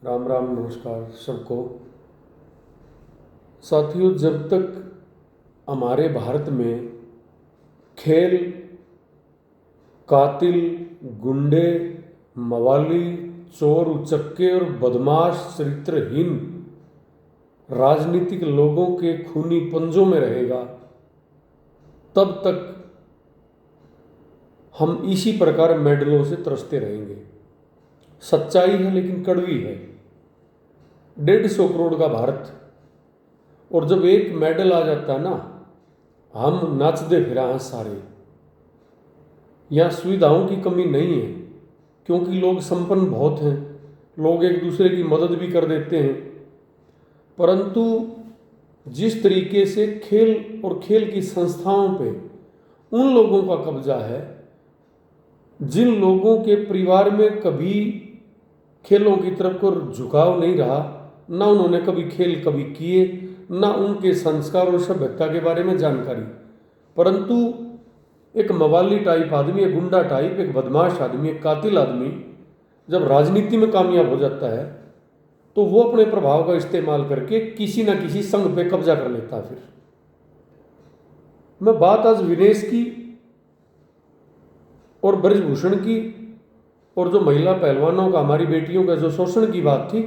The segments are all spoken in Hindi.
राम राम, नमस्कार सबको। साथियों, जब तक हमारे भारत में खेल कातिल, गुंडे, मवाली, चोर उचक्के और बदमाश चरित्रहीन राजनीतिक लोगों के खूनी पंजों में रहेगा, तब तक हम इसी प्रकार मेडलों से तरसते रहेंगे। सच्चाई है लेकिन कड़वी है। 150 करोड़ का भारत, और जब एक मेडल आ जाता है ना, हम नाचते फिरा हैं सारे। यहाँ सुविधाओं की कमी नहीं है, क्योंकि लोग संपन्न बहुत हैं, लोग एक दूसरे की मदद भी कर देते हैं। परंतु जिस तरीके से खेल और खेल की संस्थाओं पे उन लोगों का कब्जा है जिन लोगों के परिवार में कभी खेलों की तरफ को झुकाव नहीं रहा, ना उन्होंने कभी खेल कभी किए, ना उनके संस्कार और सभ्यता के बारे में जानकारी। परंतु एक मवाली टाइप आदमी, एक गुंडा टाइप, एक बदमाश आदमी, एक कातिल आदमी जब राजनीति में कामयाब हो जाता है तो वो अपने प्रभाव का इस्तेमाल करके किसी ना किसी संघ पे कब्जा कर लेता है। फिर मैं बात आज विनेश की और ब्रजभूषण की और जो महिला पहलवानों का, हमारी बेटियों का जो शोषण की बात थी,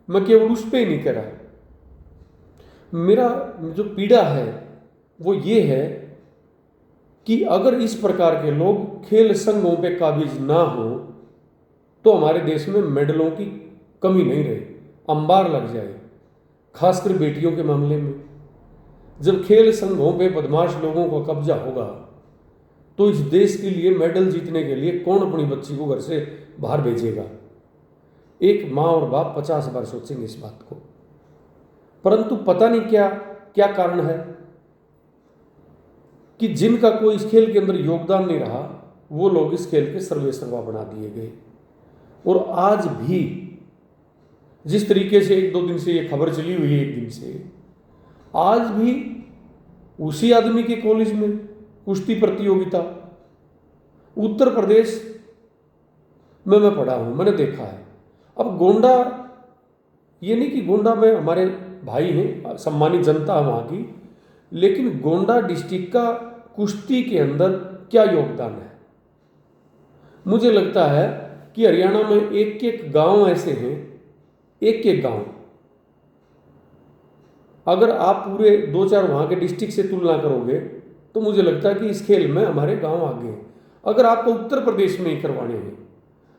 मैं केवल उस पे ही नहीं कह रहा। मेरा जो पीड़ा है वो ये है कि अगर इस प्रकार के लोग खेल संघों पे काबिज ना हो तो हमारे देश में मेडलों की कमी नहीं रहे, अंबार लग जाए। खासकर बेटियों के मामले में जब खेल संघों पे बदमाश लोगों का कब्जा होगा तो इस देश के लिए मेडल जीतने के लिए कौन अपनी बच्ची को घर से बाहर भेजेगा? एक माँ और बाप 50 बार सोचेंगे इस बात को। परंतु पता नहीं क्या क्या कारण है कि जिनका कोई इस खेल के अंदर योगदान नहीं रहा वो लोग इस खेल के सर्वेसर्वा बना दिए गए। और आज भी जिस तरीके से 1-2 दिन से ये खबर चली हुई है, 1 दिन से, आज भी उसी आदमी के कॉलेज में कुश्ती प्रतियोगिता उत्तर प्रदेश में मैं पढ़ा हूं, मैंने देखा है। अब गोंडा, ये नहीं कि गोंडा में हमारे भाई हैं, सम्मानित जनता है वहाँ की, लेकिन गोंडा डिस्ट्रिक्ट का कुश्ती के अंदर क्या योगदान है? मुझे लगता है कि हरियाणा में एक एक गांव ऐसे हैं, एक एक गांव, अगर आप पूरे 2-4 वहाँ के डिस्ट्रिक्ट से तुलना करोगे तो मुझे लगता है कि इस खेल में हमारे गांव आगे हैं। अगर आपको उत्तर प्रदेश में ही करवाने हैं,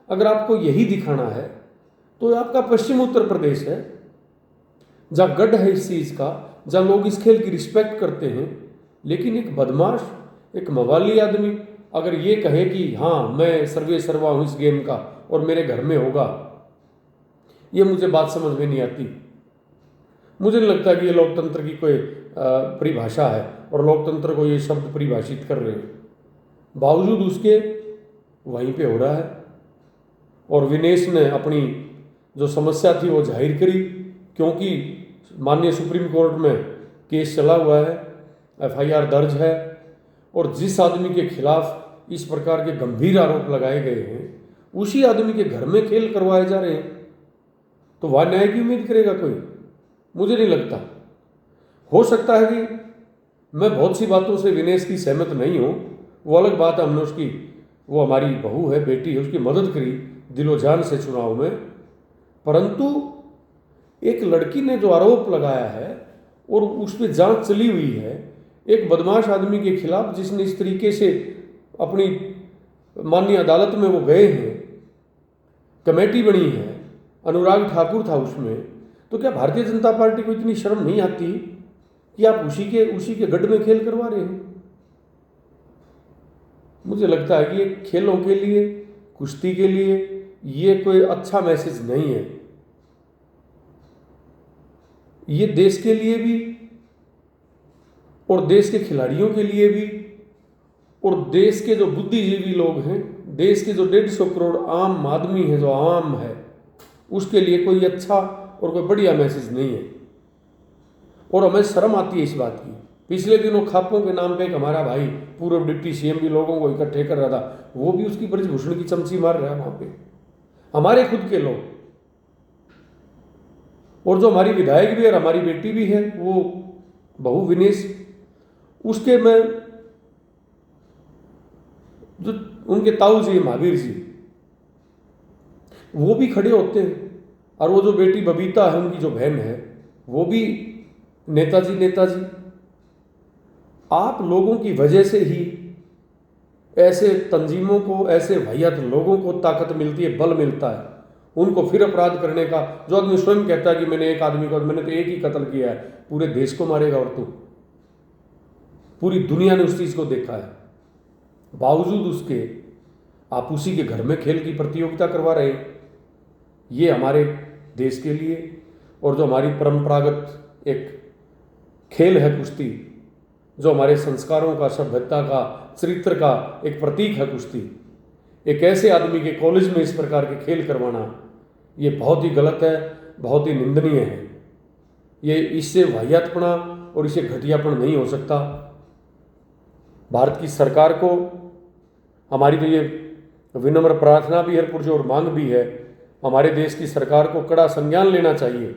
अगर आपको यही दिखाना है, तो आपका पश्चिम उत्तर प्रदेश है जहाँ गढ़ है इस चीज़ का, जहाँ लोग इस खेल की रिस्पेक्ट करते हैं। लेकिन एक बदमाश, एक मवाली आदमी अगर ये कहे कि हाँ मैं सर्वे सर्वा हूँ इस गेम का और मेरे घर में होगा, ये मुझे बात समझ में नहीं आती। मुझे नहीं लगता कि ये लोकतंत्र की कोई परिभाषा है और लोकतंत्र को ये शब्द परिभाषित कर रहे हैं। बावजूद उसके वहीं पे हो रहा है। और विनेश ने अपनी जो समस्या थी वो जाहिर करी, क्योंकि माननीय सुप्रीम कोर्ट में केस चला हुआ है, FIR दर्ज है, और जिस आदमी के खिलाफ इस प्रकार के गंभीर आरोप लगाए गए हैं उसी आदमी के घर में खेल करवाए जा रहे हैं, तो वह न्याय की उम्मीद करेगा कोई? मुझे नहीं लगता। हो सकता है कि मैं बहुत सी बातों से विनेश की सहमत नहीं हूँ, वो अलग बात है। हमने उसकी, वो हमारी बहू है, बेटी है, उसकी मदद करी दिलो जान से चुनाव में। परंतु एक लड़की ने जो आरोप लगाया है और उस पर जांच चली हुई है, एक बदमाश आदमी के खिलाफ जिसने इस तरीके से अपनी माननीय अदालत में वो गए हैं, कमेटी बनी है, अनुराग ठाकुर था उसमें, तो क्या भारतीय जनता पार्टी को इतनी शर्म नहीं आती कि आप उसी के गढ़ में खेल करवा रहे हैं? मुझे लगता है कि खेलों के लिए, कुश्ती के लिए ये कोई अच्छा मैसेज नहीं है। ये देश के लिए भी और देश के खिलाड़ियों के लिए भी और देश के जो बुद्धिजीवी लोग हैं, देश के जो 150 करोड़ आम आदमी है, जो आम है, उसके लिए कोई अच्छा और कोई बढ़िया मैसेज नहीं है। और हमें शर्म आती है इस बात की। पिछले दिनों खापों के नाम पे एक हमारा भाई पूर्व डिप्टी CM भी लोगों को इकट्ठे कर रहा था, वो भी उसकी ब्रजभूषण की चमची मार रहा है वहाँ पे, हमारे खुद के लोग। और जो हमारी विधायक भी है और हमारी बेटी भी है, वो बहू विनेश, उसके में जो उनके ताऊ जी महावीर जी, वो भी खड़े होते हैं। और वो जो बेटी बबीता है, उनकी जो बहन है, वो भी नेताजी नेताजी। आप लोगों की वजह से ही ऐसे तंजीमों को, ऐसे वाहियात लोगों को ताकत मिलती है, बल मिलता है उनको फिर अपराध करने का। जो आदमी स्वयं कहता है कि मैंने एक आदमी को, मैंने तो एक ही कत्ल किया है, पूरे देश को मारेगा। और तो पूरी दुनिया ने उस चीज को देखा है, बावजूद उसके आप उसी के घर में खेल की प्रतियोगिता करवा रहे हैं। ये हमारे देश के लिए, और जो हमारी परंपरागत एक खेल है कुश्ती, जो हमारे संस्कारों का, सभ्यता का, चरित्र का एक प्रतीक है कुश्ती, एक ऐसे आदमी के कॉलेज में इस प्रकार के खेल करवाना, ये बहुत ही गलत है, बहुत ही निंदनीय है। ये इससे वाहियातपना और इससे घटियापन नहीं हो सकता। भारत की सरकार को हमारी तो ये विनम्र प्रार्थना भी है पुरजोर और मांग भी है, हमारे देश की सरकार को कड़ा संज्ञान लेना चाहिए।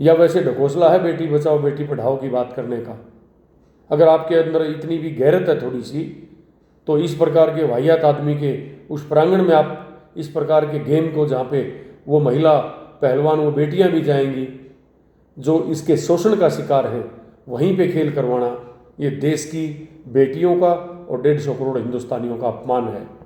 या वैसे ढकोसला है बेटी बचाओ बेटी पढ़ाओ की बात करने का। अगर आपके अंदर इतनी भी गैरत है थोड़ी सी, तो इस प्रकार के वाहियात आदमी के उस प्रांगण में आप इस प्रकार के गेम को, जहाँ पे वो महिला पहलवान, वो बेटियां भी जाएंगी जो इसके शोषण का शिकार हैं, वहीं पे खेल करवाना, ये देश की बेटियों का और 150 करोड़ हिंदुस्तानियों का अपमान है।